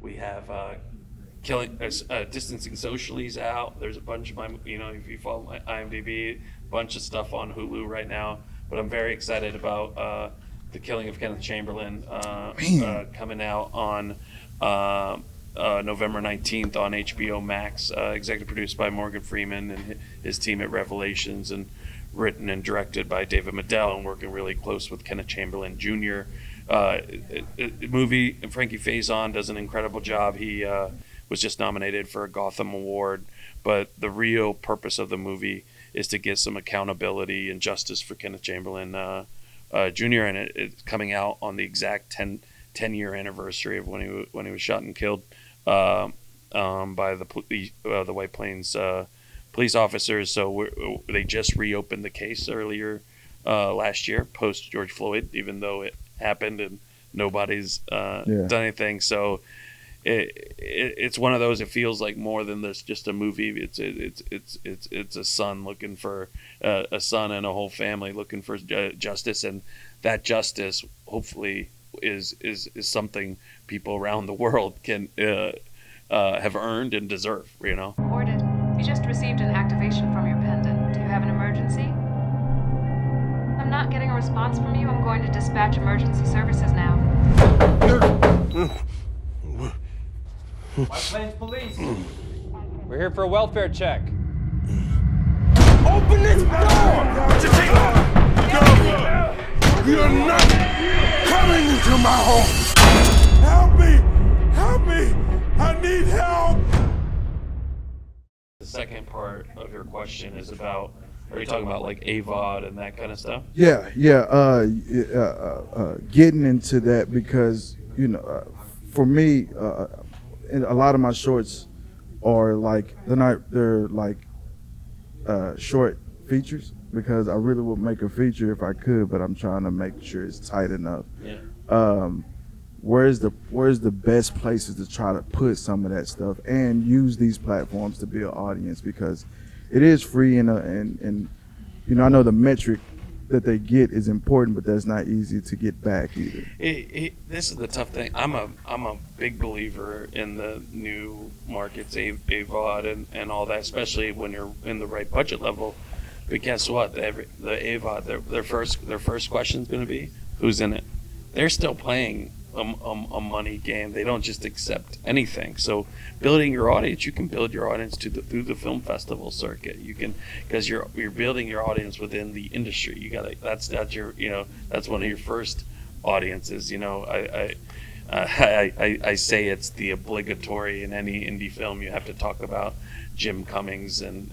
We have Distancing Socially's out. There's a bunch of if you follow my IMDb, a bunch of stuff on Hulu right now. But I'm very excited about The Killing of Kenneth Chamberlain coming out on November 19th on HBO MAX, executive produced by Morgan Freeman and his team at Revelations, and written and directed by David Maddell, and working really close with Kenneth Chamberlain Jr. Movie, Frankie Faison does an incredible job. He was just nominated for a Gotham Award, but the real purpose of the movie is to get some accountability and justice for Kenneth Chamberlain Jr., and it's coming out on the exact 10-year anniversary of when he was shot and killed by the White Plains police officers. So they just reopened the case earlier last year, post George Floyd, even though it happened and nobody's done anything. So it's one of those. It feels like more than there's just a movie. It's a son looking for a son and a whole family looking for justice, and that justice hopefully is something people around the world can have earned and deserve. Ordered. You just received an activation from your pendant. Do you have an emergency? I'm not getting a response from you. I'm going to dispatch emergency services now. White Plains Police. We're here for a welfare check. Open this door! You're not coming into my home! Help me! Help me! I need help! The second part of your question is about, are you talking about like AVOD and that kind of stuff? Yeah. Getting into that because, for me, and a lot of my shorts are like, they're like short features, because I really would make a feature if I could, but I'm trying to make sure it's tight enough. Yeah. Where's the best places to try to put some of that stuff and use these platforms to build audience, because it is free and I know the metric that they get is important, but that's not easy to get back either. This is the tough thing. I'm a big believer in the new markets, AVOD and all that, especially when you're in the right budget level. But guess what? The AVOD, their first question is going to be, who's in it? They're still playing a money game. They don't just accept anything. So building your audience, you can build your audience through the film festival circuit. You can, because you're building your audience within the industry. You got that's your that's one of your first audiences. I say it's the obligatory in any indie film. You have to talk about Jim Cummings and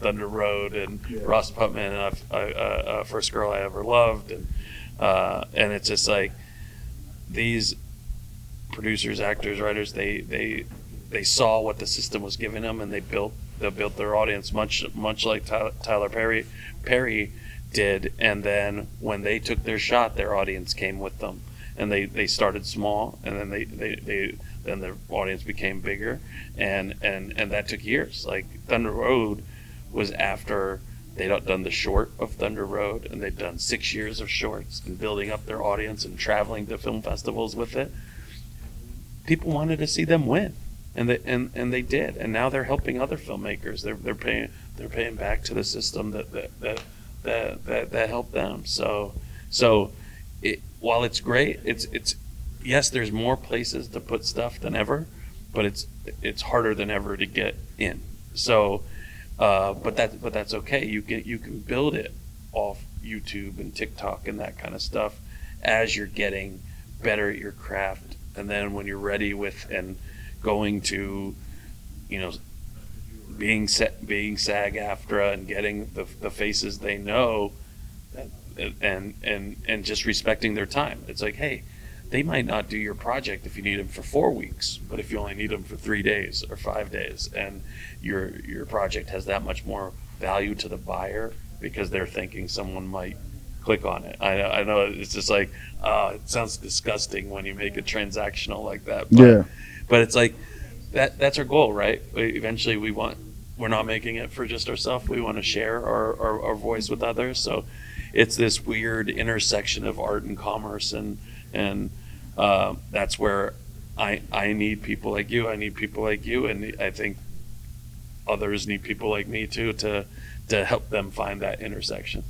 Thunder Road and Ross Putman and First Girl I Ever Loved, and it's just like, these producers, actors, writers, they saw what the system was giving them, and they built their audience much like Tyler Perry did. And then when they took their shot, their audience came with them, and they started small, and then then their audience became bigger, and that took years. Like Thunder Road was after they'd done the short of Thunder Road, and they'd done 6 years of shorts and building up their audience and traveling to film festivals with it. People wanted to see them win, and they did. And now they're helping other filmmakers. They're paying back to the system that helped them. So while it's great, it's yes, there's more places to put stuff than ever, but it's harder than ever to get in. So. But that's okay. You can build it off YouTube and TikTok and that kind of stuff as you're getting better at your craft, and then when you're ready with and going to, being SAG-AFTRA and getting the faces they know, and just respecting their time. It's like, hey, they might not do your project if you need them for 4 weeks, but if you only need them for 3 days or 5 days, and your project has that much more value to the buyer because they're thinking someone might click on it. I know it's just like, it sounds disgusting when you make it transactional like that. But it's like that's our goal, right? Eventually we're not making it for just ourselves. We want to share our voice with others. So it's this weird intersection of art and commerce, and that's where I need people like you. I need people like you, and I think others need people like me too to help them find that intersection.